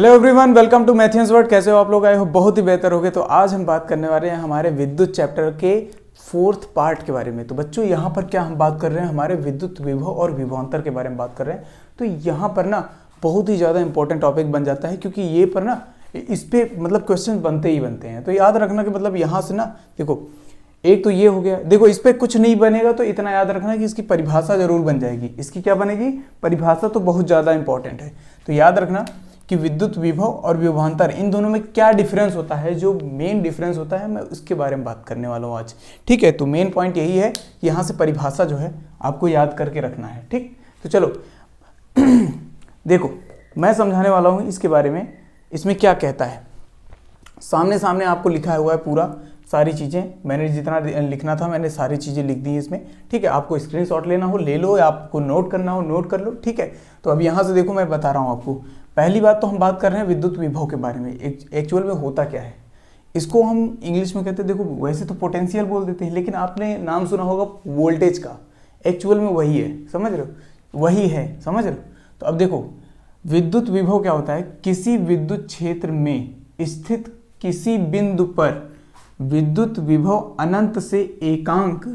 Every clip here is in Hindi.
हेलो एवरीवन, वेलकम टू मैथियंस वर्ड। कैसे हो आप लोग? आए हो बहुत ही बेहतर होगे। तो आज हम बात करने वाले हैं हमारे विद्युत चैप्टर के 4th पार्ट के बारे में। तो बच्चों यहाँ पर क्या हम बात कर रहे हैं, हमारे विद्युत विभव और विभवांतर के बारे में बात कर रहे हैं। तो यहाँ पर ना बहुत ही ज़्यादा इंपॉर्टेंट टॉपिक बन जाता है, क्योंकि ये पर ना इस पर मतलब क्वेश्चन बनते ही बनते हैं। तो याद रखना कि मतलब यहाँ से ना देखो, एक तो ये हो गया। देखो इस पर कुछ नहीं बनेगा तो इतना याद रखना कि इसकी परिभाषा जरूर बन जाएगी। इसकी क्या बनेगी? परिभाषा तो बहुत ज़्यादा इंपॉर्टेंट है। तो याद रखना कि विद्युत विभव और विभवांतर इन दोनों में क्या डिफरेंस होता है, जो मेन डिफरेंस होता है मैं उसके बारे में बात करने वाला हूँ आज। ठीक है, तो मेन पॉइंट यही है कि यहाँ से परिभाषा जो है आपको याद करके रखना है। ठीक, तो चलो देखो मैं समझाने वाला हूँ इसके बारे में, इसमें क्या कहता है। सामने सामने आपको लिखा हुआ है पूरा सारी चीज़ें, मैंने जितना लिखना था मैंने सारी चीज़ें लिख दी इसमें। ठीक है, आपको स्क्रीनशॉट लेना हो ले लो, या आपको नोट करना हो नोट कर लो। ठीक है, तो अब यहाँ से देखो मैं बता रहा हूँ आपको। पहली बात तो हम बात कर रहे हैं विद्युत विभव के बारे में। एक्चुअल में होता क्या है, इसको हम इंग्लिश में कहते हैं, देखो वैसे तो पोटेंशियल बोल देते हैं, लेकिन आपने नाम सुना होगा वोल्टेज का। एक्चुअल में वही है, समझ रहे हो, वही है, समझ रहे हो। तो अब देखो विद्युत विभव क्या होता है, किसी विद्युत क्षेत्र में स्थित किसी बिंदु पर विद्युत विभव अनंत से एकांक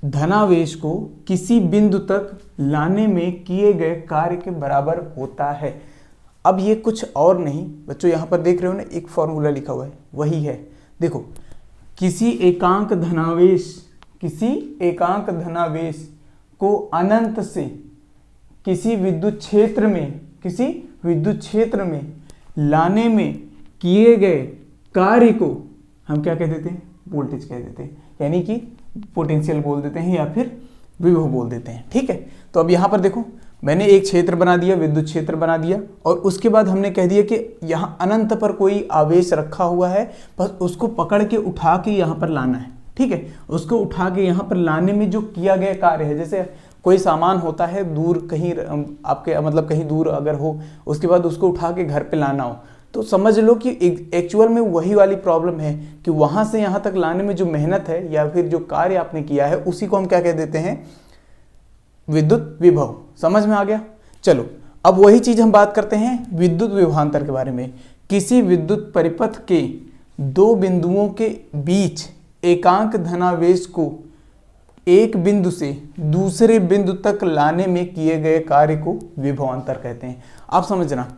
धनावेश को किसी बिंदु तक लाने में किए गए कार्य के बराबर होता है। अब ये कुछ और नहीं बच्चों, यहाँ पर देख रहे हो ना एक फॉर्मूला लिखा हुआ है, वही है। देखो किसी एकांक धनावेश को अनंत से किसी विद्युत क्षेत्र में लाने में किए गए कार्य को हम क्या कह देते हैं? वोल्टेज कह देते हैं, यानी कि पोटेंशियल बोल देते हैं या फिर विभव बोल देते हैं। ठीक है, तो अब यहाँ पर देखो मैंने एक क्षेत्र बना दिया, विद्युत क्षेत्र बना दिया, और उसके बाद हमने कह दिया कि यहाँ अनंत पर कोई आवेश रखा हुआ है, बस उसको पकड़ के उठा के यहाँ पर लाना है। ठीक है, उसको उठा के यहाँ पर लाने में जो किया गया कार्य है, जैसे कोई सामान होता है दूर कहीं आपके मतलब कहीं दूर अगर हो, उसके बाद उसको उठा के घर पे लाना हो, तो समझ लो कि एक्चुअल में वही वाली प्रॉब्लम है कि वहां से यहां तक लाने में जो मेहनत है या फिर जो कार्य आपने किया है, उसी को हम क्या कह देते हैं? विद्युत विभव। समझ में आ गया? चलो अब वही चीज हम बात करते हैं विद्युत विभवांतर के बारे में। किसी विद्युत परिपथ के दो बिंदुओं के बीच एकांक धनावेश को एक बिंदु से दूसरे बिंदु तक लाने में किए गए कार्य को विभवांतर कहते हैं। आप समझना,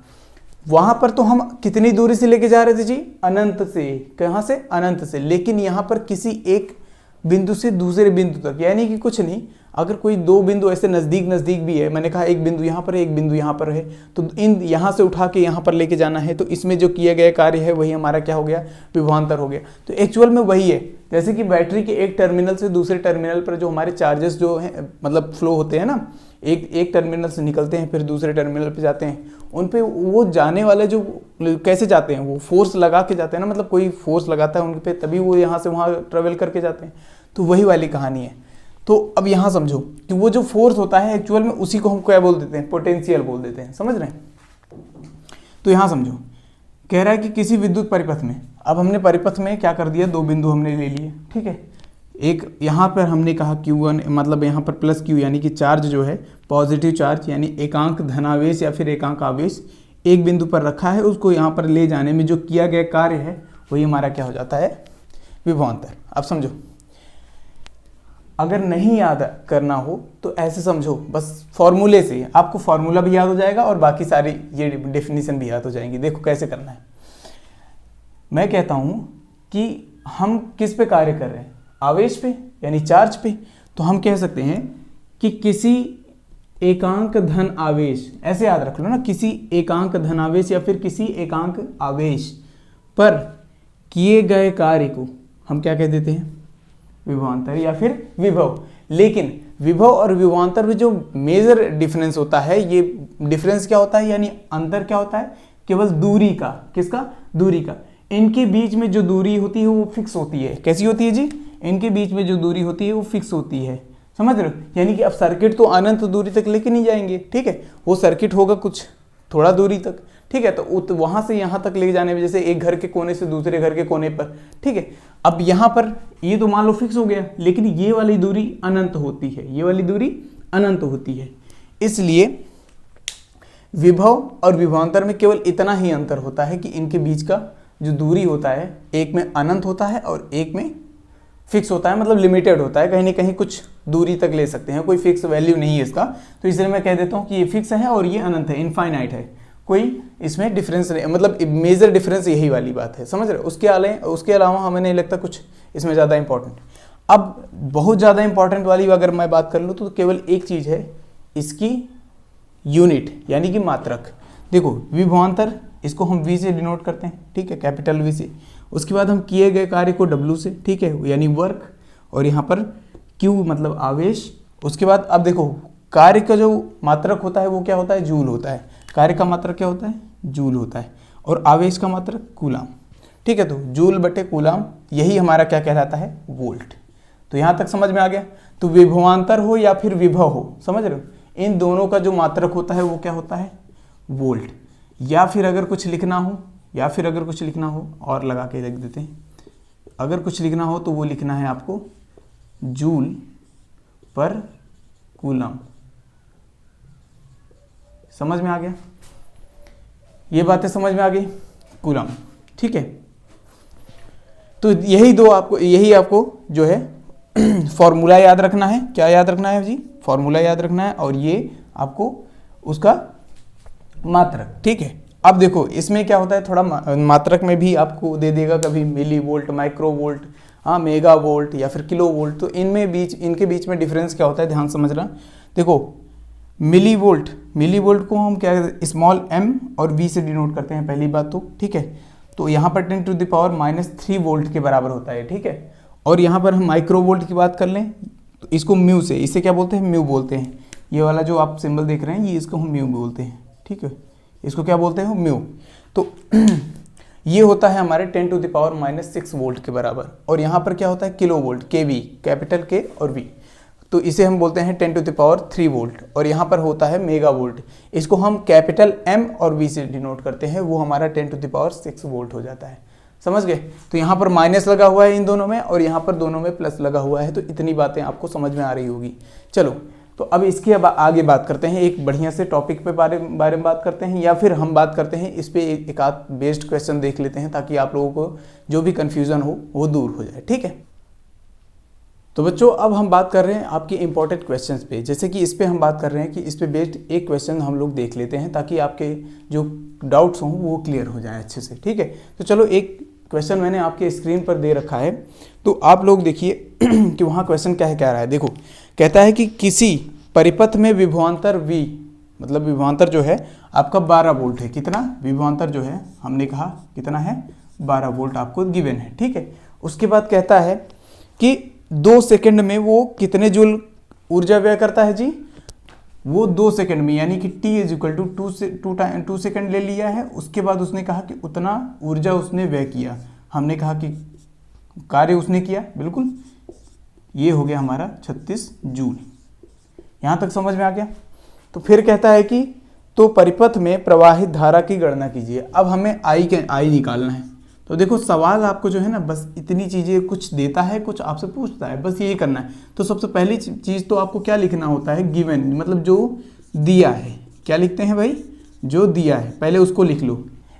वहां पर तो हम कितनी दूरी से लेके जा रहे थे जी? अनंत से। कहां से? अनंत से। लेकिन यहां पर किसी एक बिंदु से दूसरे बिंदु तक, यानी कि कुछ नहीं, अगर कोई दो बिंदु ऐसे नजदीक भी है, मैंने कहा एक बिंदु यहां पर है एक बिंदु यहां पर है, तो इन यहां से उठा के यहां पर लेके जाना है, तो इसमें जो किया गया कार्य है वही हमारा क्या हो गया? विभवांतर हो गया। तो एक्चुअल में वही है, जैसे कि बैटरी के एक टर्मिनल से दूसरे टर्मिनल पर जो हमारे चार्जेस जो है मतलब फ्लो होते हैं ना, एक टर्मिनल से निकलते हैं फिर दूसरे टर्मिनल पे जाते हैं, उन पे वो जाने वाले जो कैसे जाते हैं, वो फोर्स लगा के जाते हैं ना, मतलब कोई फोर्स लगाता है उन पे, तभी वो यहाँ से वहाँ ट्रेवल करके जाते हैं। तो वही वाली कहानी है। तो अब यहाँ समझो कि वो जो फोर्स होता है एक्चुअल में उसी को हम क्या बोल देते हैं? पोटेंशियल बोल देते हैं। समझ रहे हैं? तो यहाँ समझो, कह रहा है कि किसी विद्युत परिपथ में, अब हमने परिपथ में क्या कर दिया? दो बिंदु हमने ले लिए। ठीक है, एक यहाँ पर हमने कहा Q1, मतलब यहाँ पर प्लस Q यानी कि चार्ज जो है पॉजिटिव चार्ज, यानी एकांक धनावेश या फिर एकांक आवेश एक बिंदु पर रखा है, उसको यहाँ पर ले जाने में जो किया गया कार्य है वही हमारा क्या हो जाता है? विभवांतर। अब समझो, अगर नहीं याद करना हो तो ऐसे समझो, बस फॉर्मूले से आपको फॉर्मूला भी याद हो जाएगा और बाकी सारी ये डेफिनेशन भी याद हो जाएंगी। देखो कैसे करना है। मैं कहता हूँ कि हम किस पे कार्य कर रहे हैं? आवेश पे, यानी चार्ज पे। तो हम कह सकते हैं कि किसी एकांक धन आवेश, ऐसे याद रख लो ना, किसी एकांक धनावेश या फिर किसी एकांक आवेश पर किए गए कार्य को हम क्या कह देते हैं? विभवांतर या फिर विभव। लेकिन विभव और विभवांतर में जो मेजर डिफरेंस होता है, ये डिफरेंस क्या होता है, यानी अंतर क्या होता है? केवल दूरी का। किसका? दूरी का। इनके बीच में जो दूरी होती है वो फिक्स होती है। कैसी होती है जी? इनके बीच में जो दूरी होती है वो फिक्स होती है। समझ रहे हो? यानी कि अब सर्किट तो अनंत दूरी तक लेके नहीं जाएंगे। ठीक है, वो सर्किट होगा कुछ थोड़ा दूरी तक। ठीक है, तो वहां से यहाँ तक ले जाने में, जैसे एक घर के कोने से दूसरे घर के कोने पर। ठीक है, अब यहाँ पर ये तो मान लो फिक्स हो गया, लेकिन ये वाली दूरी अनंत होती है, ये वाली दूरी अनंत होती है। इसलिए विभव और विभवांतर में केवल इतना ही अंतर होता है कि इनके बीच का जो दूरी होता है, एक में अनंत होता है और एक में फिक्स होता है, मतलब लिमिटेड होता है, कहीं ना कहीं कुछ दूरी तक ले सकते हैं, कोई फिक्स वैल्यू नहीं है इसका। तो इसलिए मैं कह देता हूँ कि ये फिक्स है और ये अनंत है, इनफाइनाइट है, कोई इसमें डिफरेंस नहीं, मतलब मेजर डिफरेंस यही वाली बात है, समझ रहे हो। उसके अलावा हमें नहीं लगता कुछ इसमें ज़्यादा इंपॉर्टेंट। अब बहुत ज़्यादा इंपॉर्टेंट वाली अगर मैं बात कर लूँ तो केवल एक चीज़ है, इसकी यूनिट यानी कि मात्रक। देखो विभवांतर इसको हम V से डिनोट करते हैं, ठीक है, कैपिटल V से। उसके बाद हम किए गए कार्य को W से, ठीक है, यानी वर्क, और यहाँ पर Q मतलब आवेश। उसके बाद अब देखो कार्य का जो मात्रक होता है वो क्या होता है, जूल होता है। कार्य का मात्रक क्या होता है, जूल होता है, और आवेश का मात्रक कूलाम, ठीक है। तो जूल बटे कूलाम, यही हमारा क्या कहलाता है, वोल्ट। तो यहाँ तक समझ में आ गया। तो विभवांतर हो या फिर विभव हो, समझ रहे हो, इन दोनों का जो मात्रक होता है वो क्या होता है, वोल्ट। या फिर अगर कुछ लिखना हो और लगा के रख देते हैं, अगर कुछ लिखना हो तो वो लिखना है आपको जूल पर कूलम। समझ में आ गया, ये बातें समझ में आ गई, कूलम, ठीक है। तो यही आपको जो है फॉर्मूला याद रखना है। क्या याद रखना है जी, फॉर्मूला याद रखना है, और ये आपको उसका मात्रक, ठीक है। अब देखो इसमें क्या होता है, थोड़ा मात्रक में भी आपको दे देगा, कभी मिली वोल्ट, माइक्रो वोल्ट, हाँ मेगा वोल्ट या फिर किलो वोल्ट। तो इनके बीच में डिफरेंस क्या होता है, ध्यान समझना। देखो मिली वोल्ट को हम क्या कहते हैं, स्मॉल m और v से डिनोट करते हैं, पहली बात तो, ठीक है। तो यहाँ पर 10⁻³ वोल्ट के बराबर होता है, ठीक है। और यहाँ पर हम माइक्रो वोल्ट की बात कर लें तो इसको म्यू से, इसे क्या बोलते हैं, म्यू बोलते हैं। ये वाला जो आप सिंबल देख रहे हैं ये इसको हम म्यू बोलते हैं, ठीक है, इसको क्या बोलते हैं, म्यू। तो ये होता है हमारे 10⁻⁻6 वोल्ट के बराबर। और यहाँ पर क्या होता है, kilo volt, kV, capital K और V, तो इसे हम बोलते हैं 10⁻³ वोल्ट। और यहाँ पर होता है मेगा वोल्ट, इसको हम कैपिटल M और V से डिनोट करते हैं, वो हमारा 10⁻6 वोल्ट हो जाता है, समझ गए। तो यहाँ पर माइनस लगा हुआ है इन दोनों में, और यहाँ पर दोनों में प्लस लगा हुआ है। तो इतनी बातें आपको समझ में आ रही होगी। चलो तो अब इसके आगे बात करते हैं, एक बढ़िया से टॉपिक पे बारे में बात करते हैं, या फिर हम बात करते हैं इस पे एक आध बेस्ड क्वेश्चन देख लेते हैं, ताकि आप लोगों को जो भी कन्फ्यूज़न हो वो दूर हो जाए, ठीक है। तो बच्चों अब हम बात कर रहे हैं आपके इंपॉर्टेंट क्वेश्चंस पे। जैसे कि इस पे हम बात कर रहे हैं कि इस पे बेस्ड एक क्वेश्चन हम लोग देख लेते हैं, ताकि आपके जो डाउट्स हों वो क्लियर हो जाए अच्छे से, ठीक है। तो चलो एक क्वेश्चन मैंने आपके स्क्रीन पर दे रखा है, तो आप लोग देखिए कि वहाँ क्वेश्चन क्या रहा है। देखो कहता है कि किसी परिपथ में विभवांतर V, मतलब विभवांतर जो है आपका 12 वोल्ट है। कितना विभवांतर जो है, हमने कहा कितना है, 12 वोल्ट आपको गिवन है, ठीक है। उसके बाद कहता है कि 2 सेकंड में वो कितने जूल ऊर्जा व्यय करता है जी, वो 2 सेकंड में, यानी कि t = 2 सेकंड ले लिया है। उसके बाद उसने कहा कि उतना ऊर्जा उसने व्यय किया। हमने कहा कि कार्य उसने किया, बिल्कुल, ये हो गया हमारा 36 जूल। यहाँ तक समझ में आ गया। तो फिर कहता है कि तो परिपथ में प्रवाहित धारा की गणना कीजिए। अब हमें आई निकालना है। तो देखो सवाल आपको जो है ना, बस इतनी चीज़ें, कुछ देता है कुछ आपसे पूछता है, बस ये करना है। तो सबसे पहली चीज़ तो आपको क्या लिखना होता है, गिवन, मतलब जो दिया है। क्या लिखते हैं भाई, जो दिया है पहले उसको लिख लो।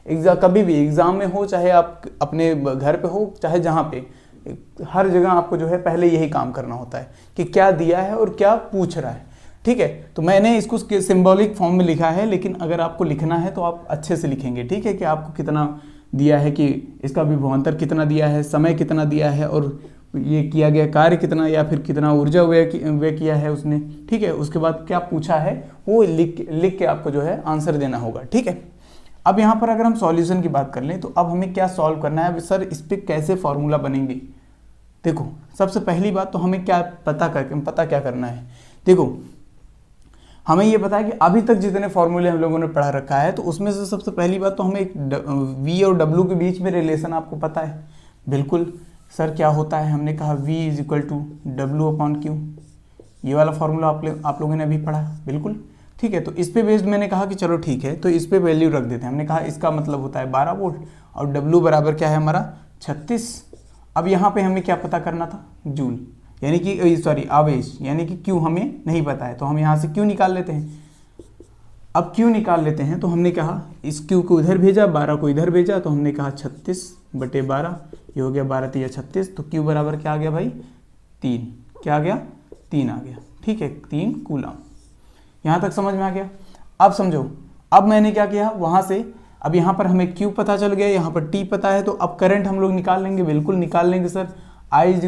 कभी भी एग्ज़ाम में हो, चाहे आप अपने घर पे हो, चाहे जहाँ पे, हर जगह आपको जो है पहले यही काम करना होता है कि क्या दिया है और क्या पूछ रहा है, ठीक है। तो मैंने इसको सिंबॉलिक फॉर्म में लिखा है, लेकिन अगर आपको लिखना है तो आप अच्छे से लिखेंगे, ठीक है, कि आपको कितना दिया है, कि इसका विभवांतर कितना दिया है, समय कितना दिया है, और ये किया गया कार्य कितना, या फिर कितना ऊर्जा व्यय किया है उसने, ठीक है। उसके बाद क्या पूछा है वो लिख के आपको जो है आंसर देना होगा, ठीक है। अब यहाँ पर अगर हम सॉल्यूशन की बात कर लें, तो अब हमें क्या सॉल्व करना है, सर इस पर कैसे फॉर्मूला बनेंगे। देखो सबसे पहली बात तो हमें क्या पता क्या करना है। देखो हमें ये पता है कि अभी तक जितने फॉर्मूले हम लोगों ने पढ़ा रखा है, तो उसमें से सबसे पहली बात तो हमें एक V और W के बीच में रिलेशन आपको पता है, बिल्कुल। सर क्या होता है, हमने कहा V = W/Q, ये वाला फॉर्मूला आप लोगों ने अभी पढ़ा, बिल्कुल, ठीक है। तो इस पे बेस्ड मैंने कहा कि चलो ठीक है, तो इस पे वैल्यू रख देते हैं। हमने कहा इसका मतलब होता है 12 वोल्ट, और W बराबर क्या है हमारा 36। अब यहाँ पे हमें क्या पता करना था, जूल, यानी कि सॉरी आवेश, यानी कि Q हमें नहीं पता है, तो हम यहाँ से Q निकाल लेते हैं। अब Q निकाल लेते हैं। तो हमने कहा इस Q को इधर भेजा, 12 को इधर भेजा, तो हमने कहा 36/12, ये हो गया 12 तिया 36। तो Q बराबर क्या आ गया भाई 3, क्या आ गया 3 आ गया, ठीक है 3 कूलम। यहाँ तक समझ में आ गया। अब समझो, अब मैंने क्या किया वहाँ से, अब यहाँ पर हमें Q पता चल गया, यहाँ पर T पता है, तो अब करंट हम लोग निकाल लेंगे, बिल्कुल निकाल लेंगे सर। I =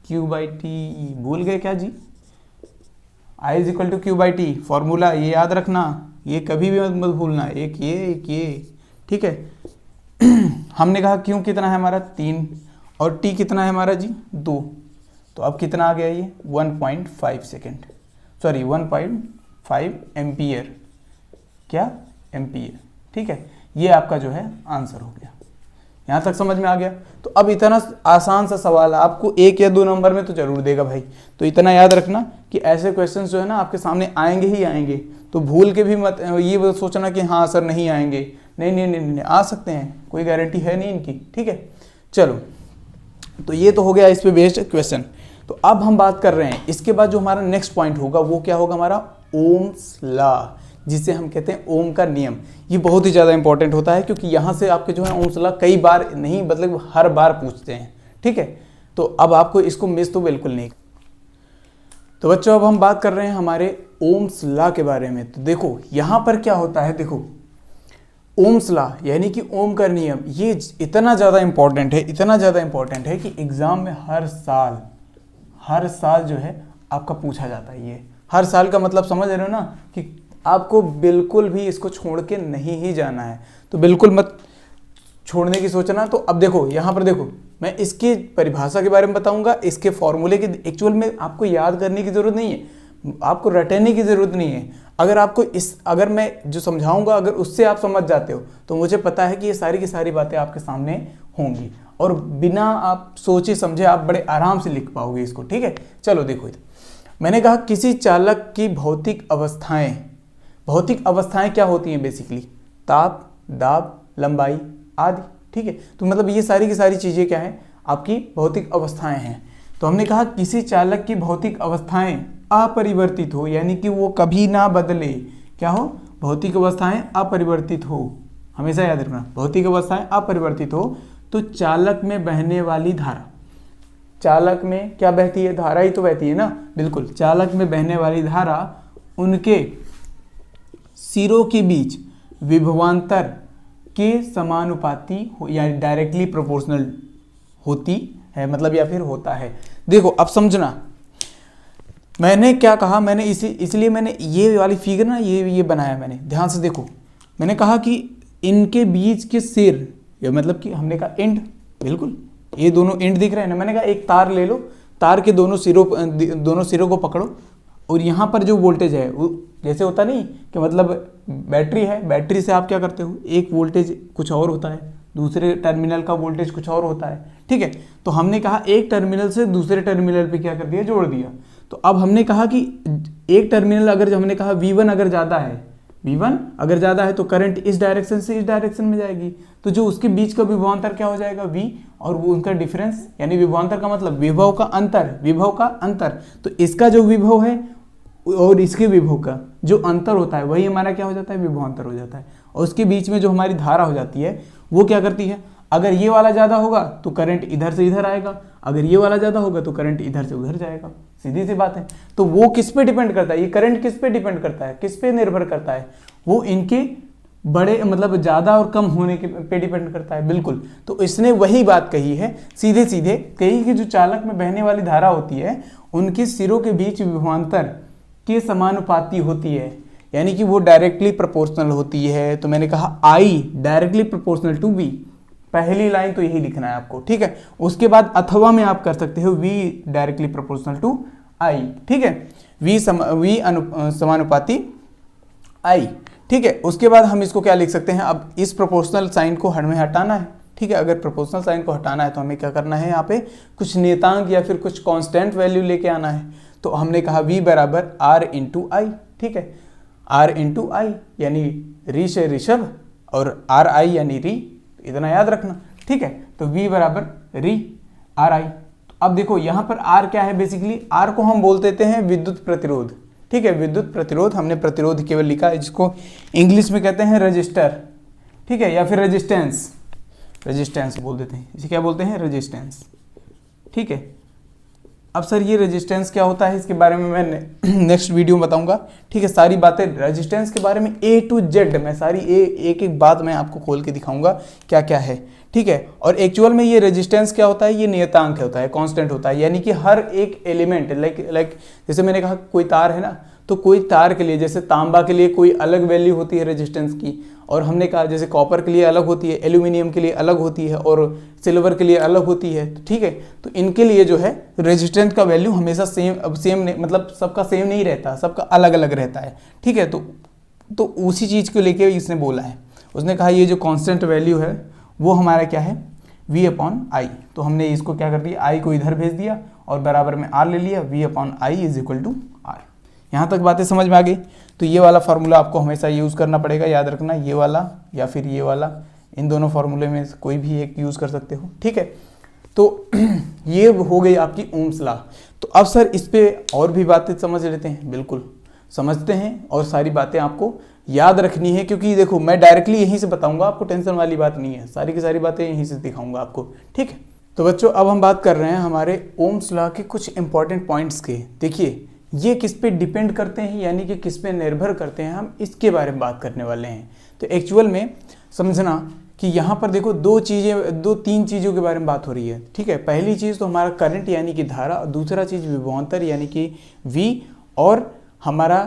Q/T, भूल गए क्या जी? I = Q/T फॉर्मूला ये याद रखना, ये कभी भी मत भूलना, एक ये, ठीक है। हमने कहा Q कितना है हमारा 3 और T कितना है हमारा जी 2, तो अब कितना आ गया ये 1.5 सेकेंड, सॉरी 1.5 एम्पियर, क्या एम्पियर, ठीक है। ये आपका जो है आंसर हो गया। यहाँ तक समझ में आ गया। तो अब इतना आसान सा सवाल है, आपको 1 या 2 नंबर में तो जरूर देगा भाई। तो इतना याद रखना कि ऐसे क्वेश्चंस जो है ना आपके सामने आएंगे ही आएंगे, तो भूल के भी मत ये सोचना कि हाँ सर नहीं आएंगे, नहीं, आ सकते हैं, कोई गारंटी है नहीं इनकी, ठीक है। चलो, तो ये तो हो गया इस पे बेस्ड क्वेश्चन। तो अब हम बात कर रहे हैं, इसके बाद जो हमारा नेक्स्ट पॉइंट होगा वो क्या होगा हमारा ओम्स लॉ, जिसे हम कहते हैं ओम का नियम। ये बहुत ही ज़्यादा इंपॉर्टेंट होता है, क्योंकि यहाँ से आपके जो है ओम्स लॉ कई बार नहीं, मतलब हर बार पूछते हैं, ठीक है। तो अब आपको इसको मिस तो बिल्कुल नहीं। तो बच्चों, अब हम बात कर रहे हैं हमारे ओम्स लॉ के बारे में। तो देखो यहाँ पर क्या होता है, देखो ओम्स लॉ यानी कि ओम का नियम, ये इतना ज़्यादा इंपॉर्टेंट है, इतना ज़्यादा इंपॉर्टेंट है कि एग्जाम में हर साल जो है आपका पूछा जाता है। ये हर साल का मतलब समझ रहे हो ना, कि आपको बिल्कुल भी इसको छोड़ के नहीं ही जाना है, तो बिल्कुल मत छोड़ने की सोचना। तो अब देखो यहाँ पर देखो, मैं इसकी परिभाषा के बारे में बताऊंगा, इसके फॉर्मूले की एक्चुअल में आपको याद करने की ज़रूरत नहीं है, आपको रटने की ज़रूरत नहीं है। अगर मैं जो समझाऊंगा अगर उससे आप समझ जाते हो, तो मुझे पता है कि ये सारी की सारी बातें आपके सामने होंगी, और बिना आप सोचे समझे आप बड़े आराम से लिख पाओगे इसको, ठीक है। चलो देखो, मैंने कहा किसी चालक की भौतिक अवस्थाएं क्या होती हैं बेसिकली, ताप, दाब, लंबाई आदि, ठीक है। तो मतलब ये सारी की सारी चीज़ें क्या हैं, आपकी भौतिक अवस्थाएं हैं। तो हमने कहा किसी चालक की भौतिक अवस्थाएं अपरिवर्तित हो, यानी कि वो कभी ना बदले, क्या हो, भौतिक अवस्थाएं अपरिवर्तित हो, हमेशा याद रखना, भौतिक अवस्थाएं अपरिवर्तित हो, तो चालक में बहने वाली धारा, चालक में क्या बहती है, धारा ही तो बहती है ना, बिल्कुल, चालक में बहने वाली धारा उनके सिरों के बीच विभवांतर के समानुपाती या डायरेक्टली प्रोपोर्शनल होती है, मतलब या फिर होता है। देखो अब समझना, मैंने क्या कहा, मैंने इसलिए मैंने ये वाली फिगर ना ये बनाया मैंने, ध्यान से देखो। मैंने कहा कि इनके बीच के सिर, या मतलब कि हमने कहा एंड, बिल्कुल ये दोनों एंड दिख रहे हैं ना, मैंने कहा एक तार ले लो, तार के दोनों सिरों को पकड़ो, और यहाँ पर जो वोल्टेज है वो जैसे होता नहीं कि मतलब बैटरी है, बैटरी से आप क्या करते हो, एक वोल्टेज कुछ और होता है, दूसरे टर्मिनल का वोल्टेज कुछ और होता है, ठीक है। तो हमने कहा एक टर्मिनल से दूसरे टर्मिनल पे क्या कर दिया, जोड़ दिया। तो अब हमने कहा कि एक टर्मिनल अगर हमने कहा V1 अगर ज़्यादा है तो करंट इस डायरेक्शन से इस डायरेक्शन में जाएगी, तो जो उसके बीच का विभवांतर क्या हो जाएगा V, और वो उनका डिफरेंस, यानी विभवांतर का मतलब विभव का अंतर, तो इसका जो विभव है और इसके विभव का जो अंतर होता है वही हमारा क्या हो जाता है, विभवांतर हो जाता है। और उसके बीच में जो हमारी धारा हो जाती है वो क्या करती है, अगर ये वाला ज़्यादा होगा तो करंट इधर से इधर आएगा, अगर ये वाला ज़्यादा होगा तो करंट इधर से उधर जाएगा, सीधी सी बात है। तो वो किस पे डिपेंड करता है, ये करंट किस पे डिपेंड करता है, किस पे निर्भर करता है, वो इनके बड़े मतलब ज़्यादा और कम होने के पे डिपेंड करता है, बिल्कुल। तो इसने वही बात कही है सीधे सीधे, कही कि जो चालक में बहने वाली धारा होती है उनके सिरों के बीच विभवांतर के समानुपाती होती है, यानी कि वो डायरेक्टली प्रोपोर्शनल होती है। तो मैंने कहा I directly proportional to V, पहली लाइन तो यही लिखना है आपको, ठीक है। उसके बाद अथवा में आप कर सकते हो V directly proportional to I, ठीक है, V समानुपाती I, ठीक है। उसके बाद हम इसको क्या लिख सकते हैं, अब इस प्रोपोर्शनल साइन को हमें हटाना है, ठीक है। अगर प्रोपोर्शनल साइन को हटाना है तो हमें क्या करना है, यहाँ पे कुछ नेतांक या फिर कुछ कांस्टेंट वैल्यू लेके आना है। तो हमने कहा V बराबर R इंटू आई, ठीक है, R इंटू आई यानी री से ऋषभ और R I यानी री, इतना याद रखना, ठीक है। तो V बराबर री R I। तो अब देखो यहाँ पर R क्या है, बेसिकली R को हम बोल देते हैं विद्युत प्रतिरोध, ठीक है। विद्युत प्रतिरोध, हमने प्रतिरोध केवल लिखा है, जिसको इंग्लिश में कहते हैं रजिस्टर, ठीक है, या फिर रेजिस्टेंस, रेजिस्टेंस बोल देते हैं इसे, क्या बोलते हैं, रेजिस्टेंस, ठीक है। अब सर ये रेजिस्टेंस क्या होता है, इसके बारे में मैं नेक्स्ट वीडियो में बताऊंगा, ठीक है। सारी बातें रेजिस्टेंस के बारे में A to Z मैं सारी एक एक बात मैं आपको खोल के दिखाऊंगा क्या क्या है, ठीक है। और एक्चुअल में ये रेजिस्टेंस क्या होता है, ये नियतांक होता है, कांस्टेंट होता है, यानी कि हर एक एलिमेंट लाइक जैसे मैंने कहा कोई तार है ना, तो कोई तार के लिए, जैसे तांबा के लिए कोई अलग वैल्यू होती है रेजिस्टेंस की, और हमने कहा जैसे कॉपर के लिए अलग होती है, एल्यूमिनियम के लिए अलग होती है, और सिल्वर के लिए अलग होती है, ठीक है। तो इनके लिए जो है रेजिस्टेंस का वैल्यू हमेशा सेम नहीं, मतलब सबका सेम नहीं रहता, सबका अलग अलग रहता है, ठीक है। तो उसी चीज़ को लेके इसने बोला है, उसने कहा ये जो कांस्टेंट वैल्यू है वो हमारा क्या है, V/I। तो हमने इसको क्या कर दिया, I को इधर भेज दिया और बराबर में R ले लिया, V/I is equal to R। यहाँ तक बातें समझ में आ गई। तो ये वाला फार्मूला आपको हमेशा यूज़ करना पड़ेगा, याद रखना, ये वाला या फिर ये वाला, इन दोनों फार्मूले में कोई भी एक यूज़ कर सकते हो, ठीक है। तो ये हो गई आपकी ओम्स लॉ। तो अब सर इस पर और भी बातें समझ लेते हैं, बिल्कुल समझते हैं, और सारी बातें आपको याद रखनी है, क्योंकि देखो मैं डायरेक्टली यहीं से बताऊंगा आपको, टेंशन वाली बात नहीं है, सारी की सारी बातें यहीं से दिखाऊंगा आपको, ठीक है। तो बच्चों अब हम बात कर रहे हैं हमारे ओम्स लॉ के कुछ इंपॉर्टेंट पॉइंट्स के। देखिए ये किस पे डिपेंड करते हैं, यानी कि किस पे निर्भर करते हैं, हम इसके बारे में बात करने वाले हैं। तो एक्चुअल में समझना कि यहाँ पर देखो दो तीन चीज़ों के बारे में बात हो रही है, ठीक है। पहली चीज़ तो हमारा करंट यानी कि धारा, और दूसरा चीज़ विभवांतर यानी कि V, और हमारा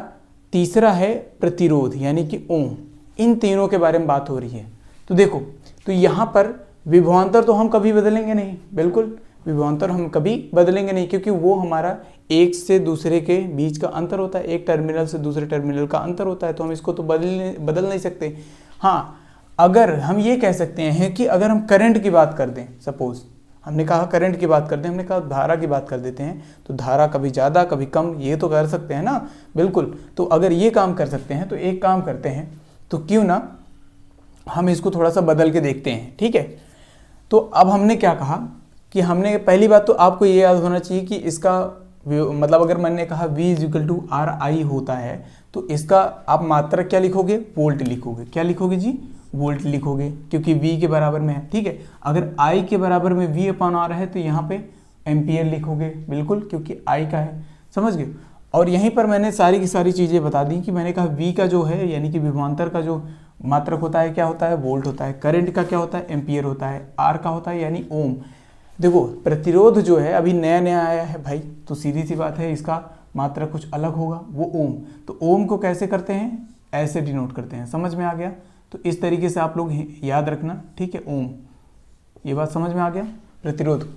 तीसरा है प्रतिरोध यानी कि ओम। इन तीनों के बारे में बात हो रही है। तो देखो, तो यहाँ पर विभवांतर तो हम कभी बदलेंगे नहीं, बिल्कुल विभवांतर हम कभी बदलेंगे नहीं, क्योंकि वो हमारा एक से दूसरे के बीच का अंतर होता है, एक टर्मिनल से दूसरे टर्मिनल का अंतर होता है, तो हम इसको तो बदल नहीं सकते। हाँ, अगर हम ये कह सकते हैं कि अगर हम करंट की बात कर दें, सपोज हमने कहा करंट की बात करते हैं, हमने कहा धारा की बात कर देते हैं, तो धारा कभी ज़्यादा कभी कम ये तो कर सकते हैं ना, बिल्कुल। तो अगर ये काम कर सकते हैं तो एक काम करते हैं, तो क्यों ना हम इसको थोड़ा सा बदल के देखते हैं, ठीक है। तो अब हमने क्या कहा कि हमने पहली बात तो आपको ये याद होना चाहिए कि इसका मतलब अगर मैंने कहा V = RI होता है, तो इसका आप मात्रक क्या लिखोगे, वोल्ट लिखोगे। क्या लिखोगे जी, वोल्ट लिखोगे, क्योंकि V के बराबर में है, ठीक है। अगर I के बराबर में V/R है तो यहाँ पे एम्पियर लिखोगे, बिल्कुल, क्योंकि I का है, समझ गए। और यहीं पर मैंने सारी की सारी चीज़ें बता दी कि मैंने कहा V का जो है यानी कि विभवांतर का जो मात्रक होता है क्या होता है, वोल्ट होता है। करंट का क्या होता है, एम्पियर होता है। R का होता है यानी ओम। देखो प्रतिरोध जो है अभी नया नया आया है भाई, तो सीधी सी बात है इसका मात्रक कुछ अलग होगा, वो ओम। तो ओम को कैसे करते हैं, ऐसे डिनोट करते हैं, समझ में आ गया। तो इस तरीके से आप लोग याद रखना, ठीक है। ओम, ये बात समझ में आ गया, प्रतिरोध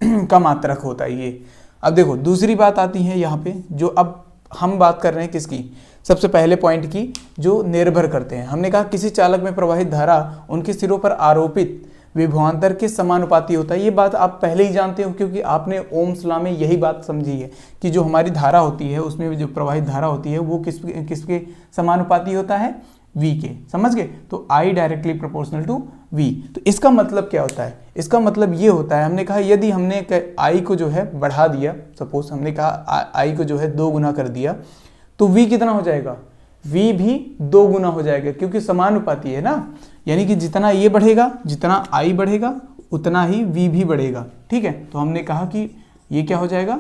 का मात्रक होता है ये। अब देखो दूसरी बात आती है यहाँ पे, जो अब हम बात कर रहे हैं किसकी, सबसे पहले पॉइंट की, जो निर्भर करते हैं। हमने कहा किसी चालक में प्रवाहित धारा उनके सिरों पर आरोपित विभवांतर के समानुपाती होता है। ये बात आप पहले ही जानते हो, क्योंकि आपने ओम्स लॉ में यही बात समझी है कि जो हमारी धारा होती है उसमें जो प्रवाहित धारा होती है वो किसके समानुपाती होता है, V के, समझ गए। तो I directly proportional to V। तो इसका मतलब क्या होता है, इसका मतलब ये होता है, हमने कहा यदि हमने I को जो है बढ़ा दिया, सपोज हमने कहा I को जो है 2 गुना कर दिया, तो V कितना हो जाएगा, V भी 2 गुना हो जाएगा, क्योंकि समानुपाती है ना। यानी कि जितना ये बढ़ेगा, जितना I बढ़ेगा उतना ही V भी बढ़ेगा, ठीक है। तो हमने कहा कि ये क्या हो जाएगा,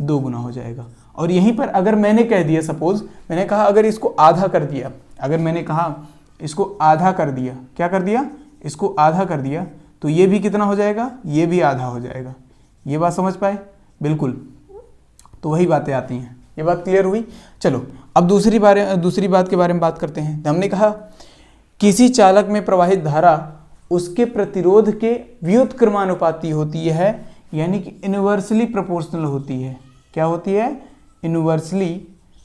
2 गुना हो जाएगा। और यहीं पर अगर मैंने कह दिया, सपोज मैंने कहा अगर इसको आधा कर दिया, अगर मैंने कहा इसको आधा कर दिया, क्या कर दिया, इसको आधा कर दिया, तो ये भी कितना हो जाएगा, ये भी आधा हो जाएगा। ये बात समझ पाए, बिल्कुल। तो वही बातें आती हैं, ये बात क्लियर हुई। चलो अब दूसरी बात के बारे में बात करते हैं। हमने कहा किसी चालक में प्रवाहित धारा उसके प्रतिरोध के व्युत्क्रमानुपाती होती है, यानी कि इनवर्सली प्रोपोर्शनल होती है। क्या होती है, इनवर्सली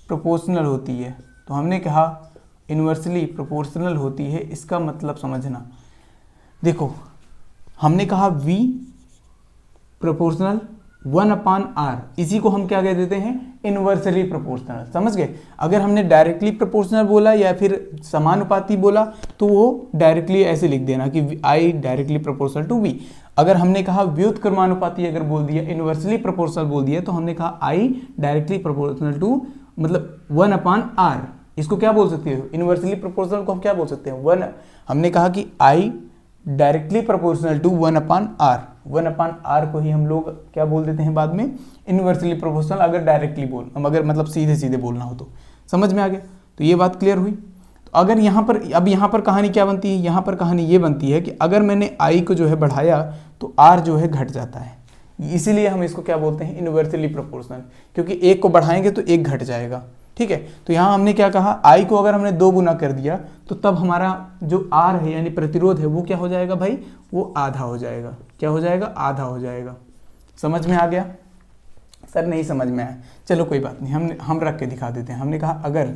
प्रोपोर्शनल होती है। तो हमने कहा इनवर्सली प्रोपोर्शनल होती है, इसका मतलब समझना। देखो हमने कहा V प्रोपोर्शनल 1/R, इसी को हम क्या कह देते हैं, इनवर्सली प्रोपोर्शनल, समझ गए। अगर हमने डायरेक्टली प्रोपोर्शनल बोला या फिर समानुपाती बोला तो वो डायरेक्टली ऐसे लिख देना कि I directly proportional to V। अगर हमने कहा व्युत्क्रमानुपाती अगर बोल दिया, इनवर्सली प्रोपोर्शनल बोल दिया, तो हमने कहा I डायरेक्टली प्रोपोर्शनल टू मतलब 1/r, इसको क्या बोल सकते हो, इनवर्सली प्रोपोर्शनल को हम क्या बोल सकते हैं, 1, हमने कहा कि I directly proportional to 1/r, 1/r को ही हम लोग क्या बोल देते हैं बाद में, इनवर्सली प्रोपोर्शनल, अगर डायरेक्टली अगर मतलब सीधे सीधे बोलना हो तो। समझ में आ गया? तो ये बात क्लियर हुई। तो अगर यहाँ पर, अब यहाँ पर कहानी क्या बनती है, यहाँ पर कहानी ये बनती है कि अगर मैंने I को जो है बढ़ाया तो R जो है घट जाता है, इसीलिए हम इसको क्या बोलते हैं, इनवर्सली प्रोपोर्शनल, क्योंकि एक को बढ़ाएंगे तो एक घट जाएगा। ठीक है, तो यहाँ हमने क्या कहा, I को अगर हमने 2 गुना कर दिया तो तब हमारा जो R है यानी प्रतिरोध है वो क्या हो जाएगा भाई, वो आधा हो जाएगा। क्या हो जाएगा, आधा हो जाएगा। समझ में आ गया? सर नहीं समझ में आया, चलो कोई बात नहीं, हम रख के दिखा देते हैं। हमने कहा अगर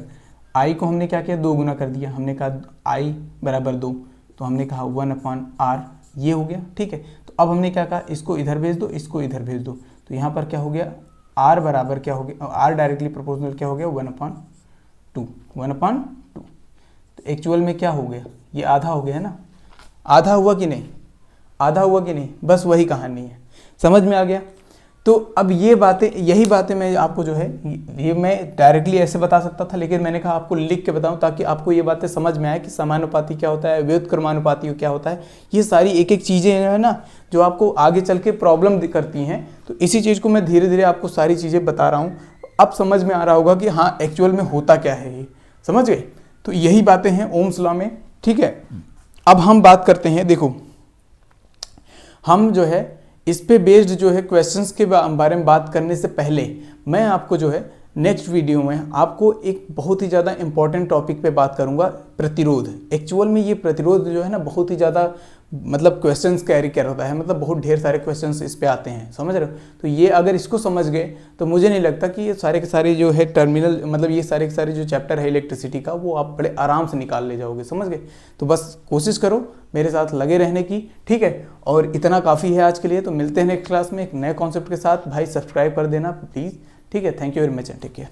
I को हमने क्या किया, 2 गुना कर दिया, हमने कहा I बराबर 2, तो हमने कहा 1/r, ये हो गया। ठीक है, तो अब हमने क्या कहा, इसको इधर भेज दो, इसको इधर भेज दो, तो यहाँ पर क्या हो गया, R बराबर क्या हो गया, R डायरेक्टली प्रोपोर्शनल क्या हो गया, 1/2, 1/2। तो एक्चुअल में क्या हो गया, ये आधा हो गया है ना, आधा हुआ कि नहीं, आधा हुआ कि नहीं, बस वही कहानी है। समझ में आ गया? तो अब ये बातें, यही बातें मैं आपको जो है, ये मैं डायरेक्टली ऐसे बता सकता था, लेकिन मैंने कहा आपको लिख के बताऊं ताकि आपको ये बातें समझ में आए कि समानुपाती क्या होता है, व्युत्क्रमानुपाती क्या होता है। ये सारी एक एक चीज़ें है ना जो आपको आगे चल के प्रॉब्लम करती हैं। तो इसी चीज़ को मैं धीरे धीरे आपको सारी चीज़ें बता रहा हूँ। अब समझ में आ रहा होगा कि हाँ एक्चुअल में होता क्या है ये, समझ गए? तो यही बातें हैं ओम्स लॉ में। ठीक है, अब हम बात करते हैं, देखो हम जो है इस पे बेस्ड जो है क्वेश्चंस के बारे में बात करने से पहले मैं आपको जो है नेक्स्ट वीडियो में आपको एक बहुत ही ज़्यादा इंपॉर्टेंट टॉपिक पे बात करूँगा, प्रतिरोध। एक्चुअल में ये प्रतिरोध जो है ना बहुत ही ज़्यादा मतलब क्वेश्चंस कैरी करता है, मतलब बहुत ढेर सारे क्वेश्चंस इस पे आते हैं, समझ रहे हो? तो ये अगर इसको समझ गए तो मुझे नहीं लगता कि ये सारे के सारे जो है टर्मिनल, मतलब ये सारे के सारे जो चैप्टर है इलेक्ट्रिसिटी का, वो आप बड़े आराम से निकाल ले जाओगे, समझ गए? तो बस कोशिश करो मेरे साथ लगे रहने की। ठीक है, और इतना काफ़ी है आज के लिए। तो मिलते हैं नेक्स्ट क्लास में एक नए कॉन्सेप्ट के साथ। भाई सब्सक्राइब कर देना प्लीज़। ठीक है, thank you very much and take care.